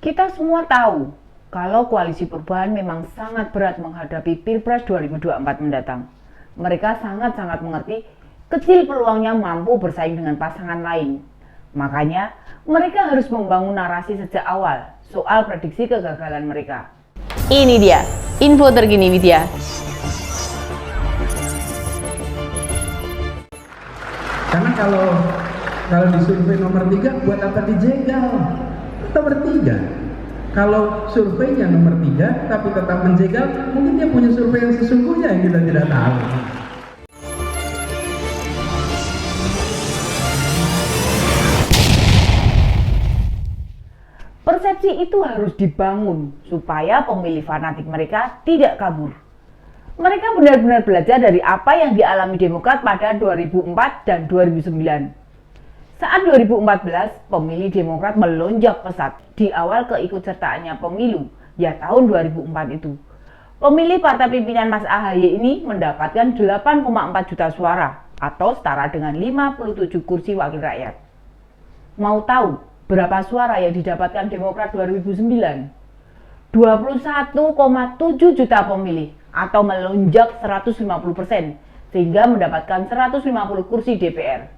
Kita semua tahu kalau koalisi perubahan memang sangat berat menghadapi Pilpres 2024 mendatang. Mereka sangat-sangat mengerti kecil peluangnya mampu bersaing dengan pasangan lain. Makanya, mereka harus membangun narasi sejak awal soal prediksi kegagalan mereka. Ini dia, info terkini Widya. Karena kalau di survei nomor 3 buat apa dijegal? Nomor 3. Kalau surveinya nomor 3 tapi tetap menjegal, mungkin dia punya survei yang sesungguhnya yang kita tidak tahu. Persepsi itu harus dibangun supaya pemilih fanatik mereka tidak kabur. Mereka benar-benar belajar dari apa yang dialami Demokrat pada 2004 dan 2009. Saat 2014, pemilih Demokrat melonjak pesat di awal keikutsertaannya pemilu, ya tahun 2004 itu. Pemilih partai pimpinan Mas AHY ini mendapatkan 8,4 juta suara atau setara dengan 57 kursi wakil rakyat. Mau tahu berapa suara yang didapatkan Demokrat 2009? 21,7 juta pemilih atau melonjak 150%, sehingga mendapatkan 150 kursi DPR.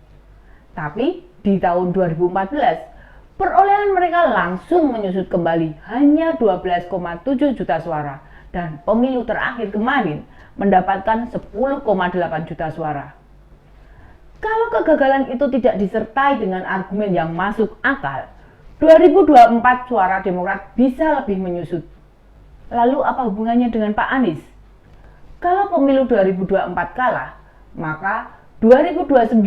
Tapi di tahun 2014, perolehan mereka langsung menyusut kembali hanya 12,7 juta suara, dan pemilu terakhir kemarin mendapatkan 10,8 juta suara. Kalau kegagalan itu tidak disertai dengan argumen yang masuk akal, 2024 suara Demokrat bisa lebih menyusut. Lalu apa hubungannya dengan Pak Anies? Kalau pemilu 2024 kalah, maka 2029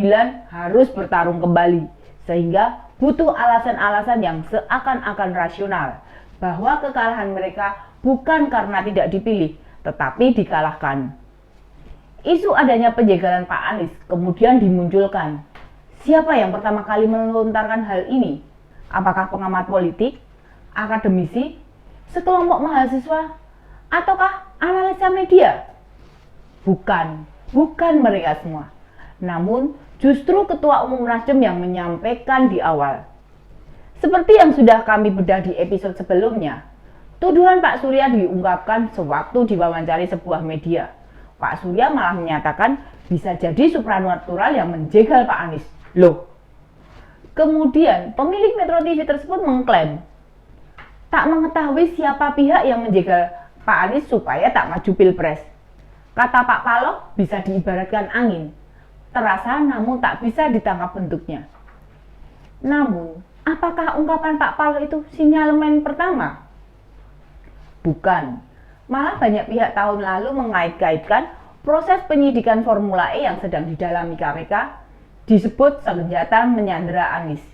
harus bertarung kembali, sehingga butuh alasan-alasan yang seakan-akan rasional bahwa kekalahan mereka bukan karena tidak dipilih, tetapi dikalahkan. Isu adanya penjagalan Pak Anies kemudian dimunculkan. Siapa yang pertama kali melontarkan hal ini? Apakah pengamat politik, akademisi, sekelompok mahasiswa, ataukah analisa media? Bukan mereka semua. Namun, justru Ketua Umum Nasdem yang menyampaikan di awal. Seperti yang sudah kami bedah di episode sebelumnya, tuduhan Pak Surya diungkapkan sewaktu diwawancari sebuah media. Pak Surya malah menyatakan bisa jadi supranatural yang menjegal Pak Anies. Loh. Kemudian, pemilik Metro TV tersebut mengklaim tak mengetahui siapa pihak yang menjegal Pak Anies supaya tak maju Pilpres. Kata Pak Paloh bisa diibaratkan angin, terasa namun tak bisa ditangkap bentuknya. Namun, apakah ungkapan Pak Paloh itu sinyalemen pertama? Bukan. Malah banyak pihak tahun lalu mengait-kaitkan proses penyidikan Formula E yang sedang didalami KPK disebut senjata menyandera Anies.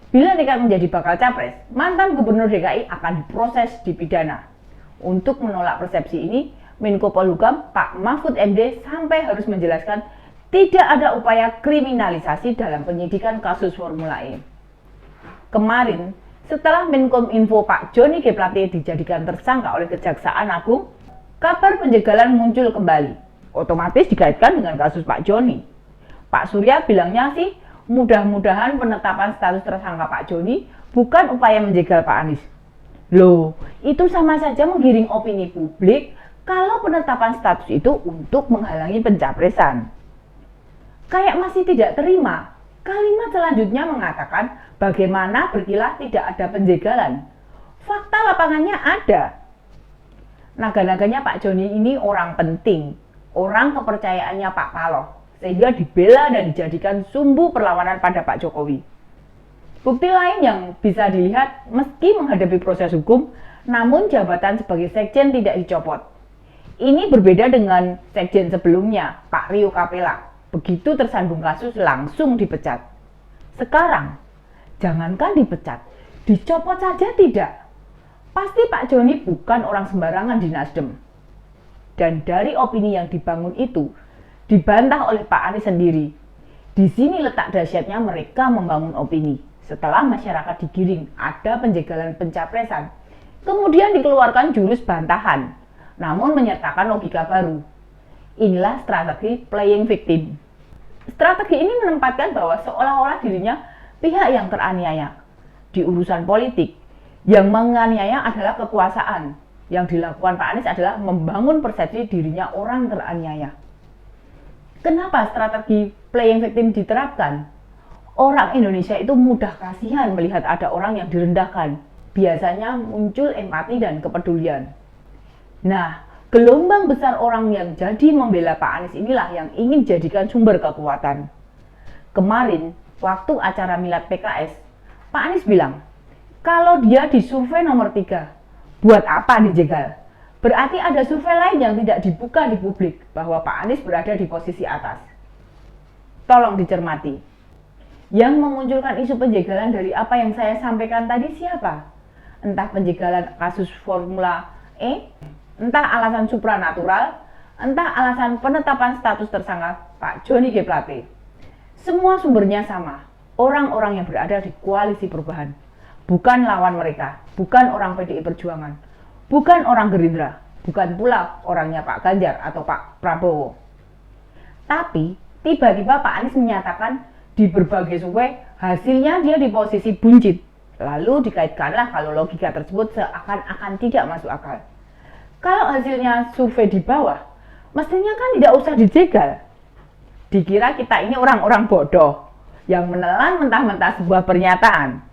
Bila nekat menjadi bakal capres, mantan Gubernur DKI akan diproses di pidana. Untuk menolak persepsi ini, Menko Polhukam Pak Mahfud MD sampai harus menjelaskan tidak ada upaya kriminalisasi dalam penyidikan kasus Formula E. Kemarin, setelah Menkominfo Pak Joni G. Plate dijadikan tersangka oleh Kejaksaan Agung, kabar penjagalan muncul kembali. Otomatis dikaitkan dengan kasus Pak Joni. Pak Surya bilangnya sih, mudah-mudahan penetapan status tersangka Pak Joni bukan upaya menjegal Pak Anies. Loh, itu sama saja menggiring opini publik kalau penetapan status itu untuk menghalangi pencapresan. Kayak masih tidak terima, kalimat selanjutnya mengatakan bagaimana berkilah tidak ada penjagalan. Fakta lapangannya ada. Naga-naganya Pak Joni ini orang penting, orang kepercayaannya Pak Paloh, sehingga dibela dan dijadikan sumbu perlawanan pada Pak Jokowi. Bukti lain yang bisa dilihat, meski menghadapi proses hukum, namun jabatan sebagai sekjen tidak dicopot. Ini berbeda dengan sekjen sebelumnya, Pak Rio Capella. Begitu tersandung kasus langsung dipecat. Sekarang, jangankan dipecat, dicopot saja tidak. Pasti Pak Joni bukan orang sembarangan di Nasdem. Dan dari opini yang dibangun itu, dibantah oleh Pak Anies sendiri. Di sini letak dahsyatnya mereka membangun opini. Setelah masyarakat digiring, ada penjagalan pencapresan. Kemudian dikeluarkan jurus bantahan, namun menyertakan logika baru. Inilah strategi playing victim. Strategi ini menempatkan bahwa seolah-olah dirinya pihak yang teraniaya. Di urusan politik, Yang menganiaya adalah kekuasaan. Yang dilakukan Pak Anies adalah membangun persepsi dirinya orang teraniaya. Kenapa strategi playing victim diterapkan? Orang Indonesia itu mudah kasihan melihat ada orang yang direndahkan. Biasanya muncul empati dan kepedulian. Nah, gelombang besar orang yang jadi membela Pak Anies inilah yang ingin jadikan sumber kekuatan. Kemarin, waktu acara milad PKS, Pak Anies bilang, kalau dia di survei nomor 3, buat apa dijegal? Berarti ada survei lain yang tidak dibuka di publik bahwa Pak Anies berada di posisi atas. Tolong dicermati. Yang memunculkan isu penjegalan dari apa yang saya sampaikan tadi siapa? Entah penjegalan kasus Formula E, entah alasan supranatural, entah alasan penetapan status tersangka Pak Joni G. Plate. Semua sumbernya sama, orang-orang yang berada di koalisi perubahan. Bukan lawan mereka, bukan orang PDI Perjuangan, bukan orang Gerindra, bukan pula orangnya Pak Ganjar atau Pak Prabowo. Tapi, tiba-tiba Pak Anies menyatakan di berbagai survei hasilnya dia di posisi buncit. Lalu dikaitkanlah kalau logika tersebut seakan-akan tidak masuk akal. Kalau hasilnya survei di bawah, mestinya kan tidak usah dijegal. Dikira kita ini orang-orang bodoh yang menelan mentah-mentah sebuah pernyataan.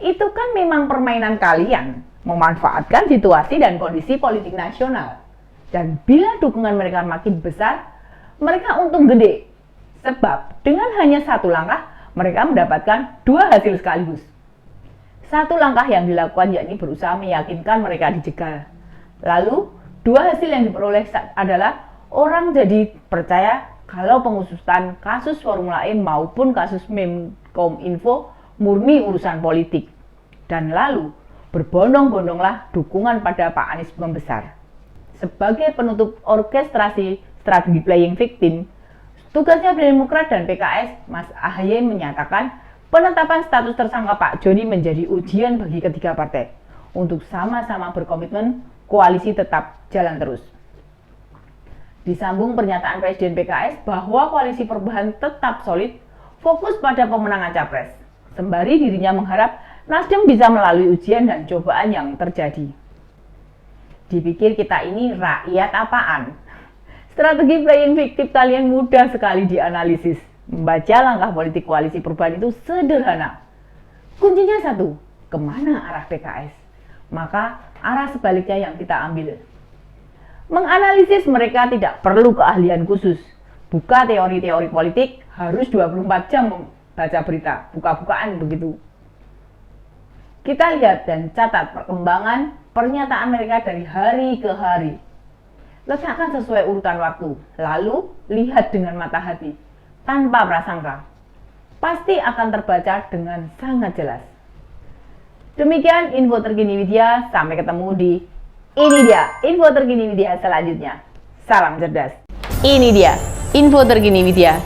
Itu kan memang permainan kalian, memanfaatkan situasi dan kondisi politik nasional. Dan bila dukungan mereka makin besar, mereka untung gede. Sebab dengan hanya satu langkah, mereka mendapatkan dua hasil sekaligus. Satu langkah yang dilakukan yakni berusaha meyakinkan mereka dijegal. Lalu, dua hasil yang diperoleh adalah orang jadi percaya kalau pengusutan kasus Formula E maupun kasus Menkominfo murni urusan politik. Dan lalu, berbondong-bondonglah dukungan pada Pak Anies membesar. Sebagai penutup orkestrasi strategi playing victim, tugasnya Demokrat dan PKS, Mas AHY menyatakan penetapan status tersangka Pak Joni menjadi ujian bagi ketiga partai untuk sama-sama berkomitmen koalisi tetap jalan terus. Disambung pernyataan Presiden PKS bahwa koalisi perubahan tetap solid, fokus pada pemenangan capres. Sembari dirinya mengharap Nasdem bisa melalui ujian dan cobaan yang terjadi. Dipikir kita ini rakyat apaan? Strategi playing victim kalian mudah sekali dianalisis. Membaca langkah politik koalisi perubahan itu sederhana. Kuncinya satu, kemana arah PKS? Maka arah sebaliknya yang kita ambil. Menganalisis mereka tidak perlu keahlian khusus. Buka teori-teori politik harus 24 jam membaca berita, buka-bukaan begitu. Kita lihat dan catat perkembangan pernyataan mereka dari hari ke hari. Letakkan sesuai urutan waktu, lalu lihat dengan mata hati, tanpa prasangka. Pasti akan terbaca dengan sangat jelas. Demikian info terkini media, sampai ketemu di Ini Dia, info terkini media selanjutnya. Salam cerdas. Ini dia, info terkini media